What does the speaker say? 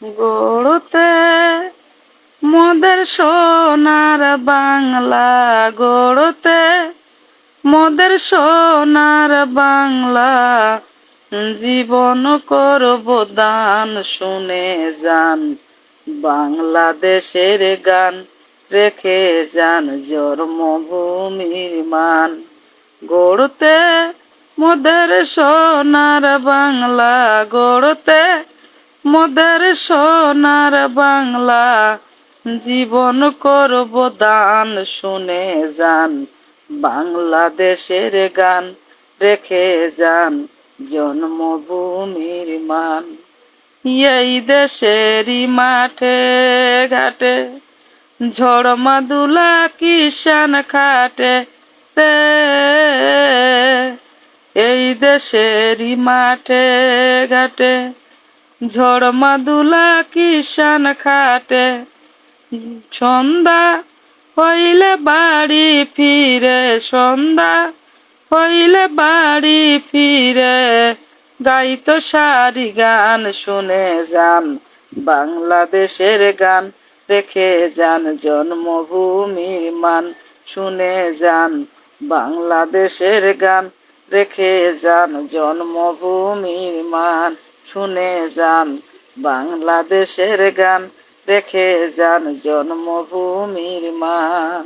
গড়তে মোদের সোনার বাংলা, গড়তে মোদের সোনার বাংলা, জীবন করব দান, শুনে যান বাংলাদেশের গান, রেখে যান জন্মভূমির মান। গড়তে মোদের সোনার বাংলা, গড়তে মোদের সোনার বাংলা, জীবন করব দান, শুনে যান বাংলাদেশের গান, রেখে যান জন্মভূমির মান। এই দেশেরই মাঠে ঘাটে ঝড় মাদুলা কিষান খাটে রে, এই দেশেরই মাঠে ঘাটে ঝড় মাদুলা কিষান খাটে। সন্ধ্যা হইলে বাড়ি ফিরে, সন্ধ্যা হইলে বাড়ি ফিরে, গাইতো সারি গান, শুনে যান বাংলাদেশের গান, রেখে যান জন্মভূমির মান। শুনে যান বাংলাদেশের গান, রেখে যান জন্মভূমির মান। শুনে যান বাংলাদেশের গান, রেখে যান জন্মভূমির মান।